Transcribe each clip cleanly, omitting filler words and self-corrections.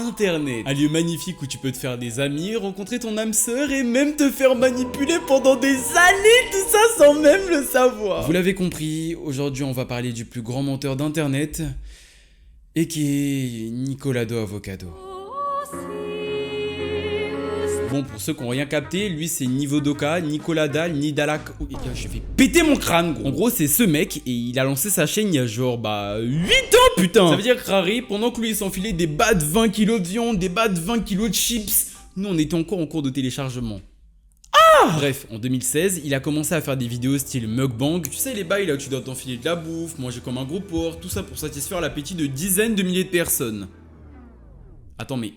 Internet. Un lieu magnifique où tu peux te faire des amis, rencontrer ton âme sœur et même te faire manipuler pendant des années, tout ça sans même le savoir. Vous l'avez compris, aujourd'hui on va parler du plus grand menteur d'Internet et qui est Nicolado Avocado. Bon, pour ceux qui n'ont rien capté, lui c'est Nivodoka, Nicoladal, Nidalak... Oh, je vais péter mon crâne, gros. En gros, c'est ce mec, et il a lancé sa chaîne il y a genre, 8 ans, putain. Ça veut dire que Rari, pendant que lui il s'enfilait des bas de 20 kilos de viande, des bas de 20 kilos de chips, nous on était encore en cours de téléchargement. Bref, en 2016, il a commencé à faire des vidéos style mukbang. Tu sais les bails là où tu dois t'enfiler de la bouffe, manger comme un gros porc, tout ça pour satisfaire l'appétit de dizaines de milliers de personnes. Attends mais...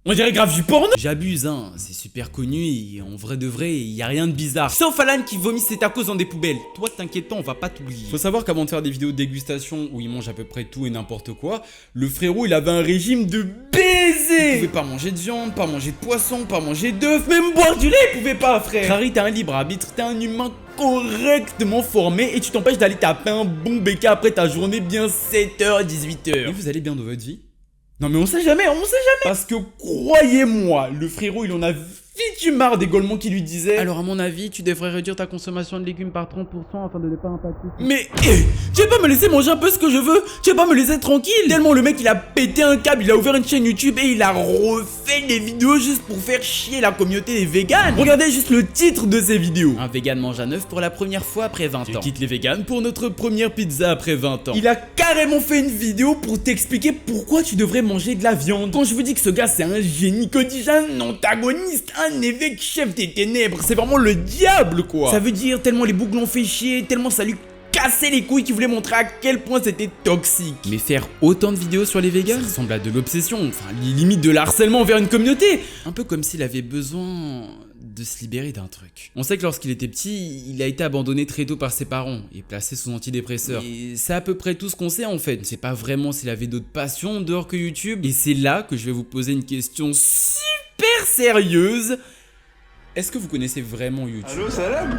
On dirait grave du porno. J'abuse hein, c'est super connu et en vrai de vrai, il y a rien de bizarre. Sauf Alan qui vomit ses tacos dans des poubelles. Toi t'inquiète pas, on va pas t'oublier. Faut savoir qu'avant de faire des vidéos de dégustation où il mange à peu près tout et n'importe quoi, le frérot il avait un régime de baiser. Il pouvait pas manger de viande, pas manger de poisson, pas manger d'œufs, même boire du lait il pouvait pas frère. Harry t'as un libre arbitre, t'es un humain correctement formé et tu t'empêches d'aller taper un bon béca après ta journée bien 7h, 18h. Et vous allez bien dans votre vie? Non mais on sait jamais, Parce que croyez-moi, le frérot il en a vite eu marre des gaulements qui lui disaient: alors à mon avis, tu devrais réduire ta consommation de légumes par 30% afin de ne pas impacter. Mais tu vas pas me laisser manger un peu ce que je veux? Tu vas pas me laisser tranquille? Tellement le mec il a pété un câble, il a ouvert une chaîne YouTube et il a refait des vidéos juste pour faire chier la communauté des végans. Regardez juste le titre de ces vidéos. Un vegan mange un œuf pour la première fois après 20 ans. Tu quittes les végans pour notre première pizza après 20 ans. Il a carrément fait une vidéo pour t'expliquer pourquoi tu devrais manger de la viande. Quand je vous dis que ce gars c'est un génie, que dis-je, un antagoniste, un évêque chef des ténèbres, c'est vraiment le diable quoi. Ça veut dire tellement les boucs l'ont fait chier, tellement ça lui cassait les couilles qu'il voulait montrer à quel point c'était toxique. Mais faire autant de vidéos sur les végans, ça ressemble à de l'obsession, enfin limite de l'harcèlement envers une communauté. Un peu comme s'il avait besoin de se libérer d'un truc. On sait que lorsqu'il était petit, il a été abandonné très tôt par ses parents et placé sous antidépresseur. Et c'est à peu près tout ce qu'on sait en fait. On ne sait pas vraiment s'il avait d'autres passions dehors que YouTube. Et c'est là que je vais vous poser une question super sérieuse. Est-ce que vous connaissez vraiment YouTube? Allô, salam.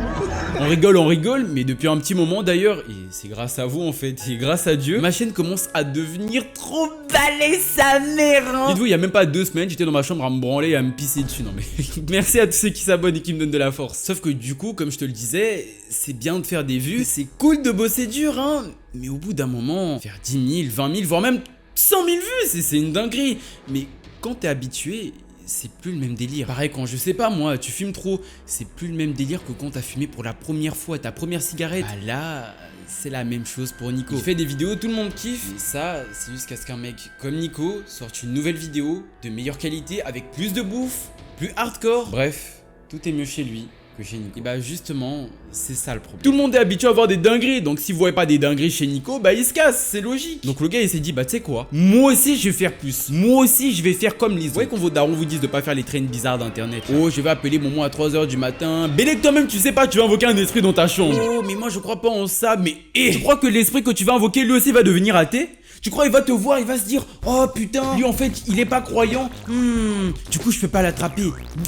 On rigole, mais depuis un petit moment d'ailleurs, et c'est grâce à vous en fait, et grâce à Dieu, ma chaîne commence à devenir trop balai sa mère hein. Dites-vous, il y a même pas 2 semaines, j'étais dans ma chambre à me branler et à me pisser dessus, non mais... Merci à tous ceux qui s'abonnent et qui me donnent de la force. Sauf que du coup, comme je te le disais, c'est bien de faire des vues, c'est cool de bosser dur hein, mais au bout d'un moment, faire 10 000, 20 000, voire même 100 000 vues, c'est une dinguerie. Mais quand t'es habitué... c'est plus le même délire. Pareil quand je sais pas moi, tu fumes trop, c'est plus le même délire que quand t'as fumé pour la première fois ta première cigarette. Bah là, c'est la même chose pour Nico. Il fait des vidéos, tout le monde kiffe. Mais ça, c'est jusqu'à ce qu'un mec comme Nico sorte une nouvelle vidéo de meilleure qualité avec plus de bouffe, plus hardcore. Bref, tout est mieux chez lui que chez Nico. Et bah justement, c'est ça le problème. Tout le monde est habitué à voir des dingueries, donc si vous voyez pas des dingueries chez Nico, bah il se casse, c'est logique. Donc le gars il s'est dit, bah tu sais quoi, moi aussi je vais faire plus, moi aussi je vais faire comme les autres. Vous voyez quand vos darons vous disent de pas faire les trains bizarres d'internet. Oh je vais appeler maman à 3h du matin, Bélec toi-même tu sais pas, tu vas invoquer un esprit dans ta chambre. Oh mais moi je crois pas en ça, mais tu crois que l'esprit que tu vas invoquer lui aussi va devenir athée? Tu crois il va te voir, il va se dire, oh putain, lui en fait il est pas croyant, du coup je peux pas l'attraper,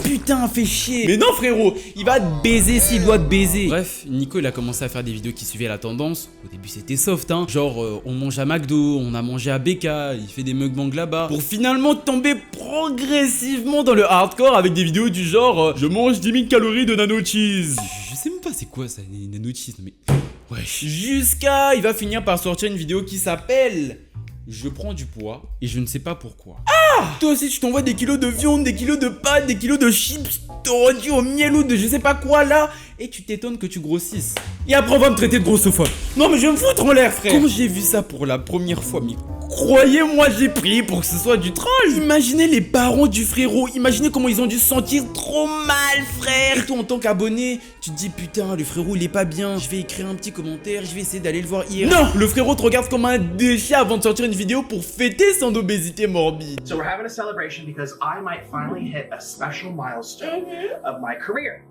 putain fais chier. Mais non frérot, il va te baiser s'il doit te baiser. Bref, Nico il a commencé à faire des vidéos qui suivaient la tendance. Au début c'était soft hein, genre on mange à McDo, on a mangé à BK, il fait des mukbangs là-bas, pour finalement tomber progressivement dans le hardcore avec des vidéos du genre je mange 10 000 calories de nano cheese. Je sais même pas c'est quoi ça, les nano cheese, mais... ouais. Jusqu'à il va finir par sortir une vidéo qui s'appelle je prends du poids et je ne sais pas pourquoi. Ah! Toi aussi tu t'envoies des kilos de viande, des kilos de pâtes, des kilos de chips tordus au miel ou de je sais pas quoi là, et tu t'étonnes que tu grossisses. Et après on va me traiter de grossophobe. Non mais je vais me foutre en l'air frère. Quand j'ai vu ça pour la première fois, mais croyez-moi j'ai prié pour que ce soit du troll. Imaginez les parents du frérot, imaginez comment ils ont dû se sentir trop mal frère. Et toi en tant qu'abonné, tu te dis putain le frérot il est pas bien, je vais écrire un petit commentaire, je vais essayer d'aller le voir hier. Non, le frérot te regarde comme un déchet avant de sortir une vidéo pour fêter son obésité morbide. So we're having a celebration because I might finally hit a special milestone of my career,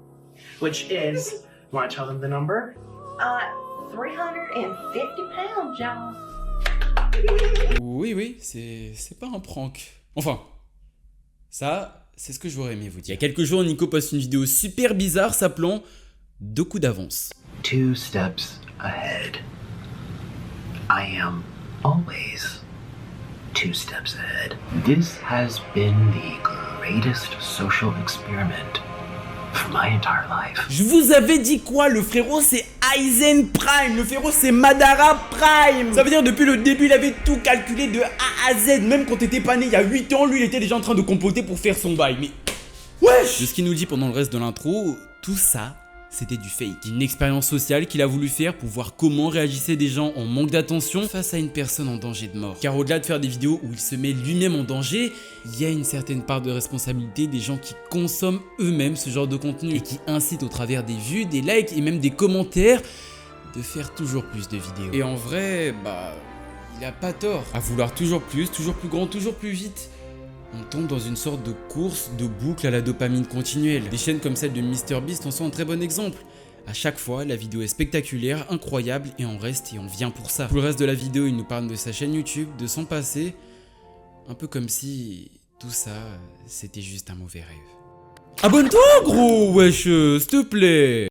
which is, you want to tell them the number? 350 pounds, y'all. Oui, c'est pas un prank. Enfin, ça, c'est ce que j'aurais aimé vous dire. Il y a quelques jours, Nico poste une vidéo super bizarre s'appelant 2 coups d'avance. 2 steps ahead. I am always 2 steps ahead. This has been the greatest social experiment for my entire life. Je vous avais dit quoi? Le frérot c'est Aizen Prime, le frérot c'est Madara Prime. Ça veut dire depuis le début il avait tout calculé de A à Z. Même quand t'étais pas né il y a 8 ans, lui il était déjà en train de comploter pour faire son bail. Mais wesh! De ce qu'il nous dit pendant le reste de l'intro, tout ça c'était du fake. Une expérience sociale qu'il a voulu faire pour voir comment réagissaient des gens en manque d'attention face à une personne en danger de mort. Car au-delà de faire des vidéos où il se met lui-même en danger, il y a une certaine part de responsabilité des gens qui consomment eux-mêmes ce genre de contenu et qui incitent au travers des vues, des likes et même des commentaires de faire toujours plus de vidéos. Et en vrai, il a pas tort. À vouloir toujours plus grand, toujours plus vite. On tombe dans une sorte de course, de boucle à la dopamine continuelle. Des chaînes comme celle de MrBeast en sont un très bon exemple. À chaque fois, la vidéo est spectaculaire, incroyable, et on reste et on vient pour ça. Tout le reste de la vidéo, il nous parle de sa chaîne YouTube, de son passé, un peu comme si tout ça, c'était juste un mauvais rêve. Abonne-toi gros, wesh, s'il te plaît.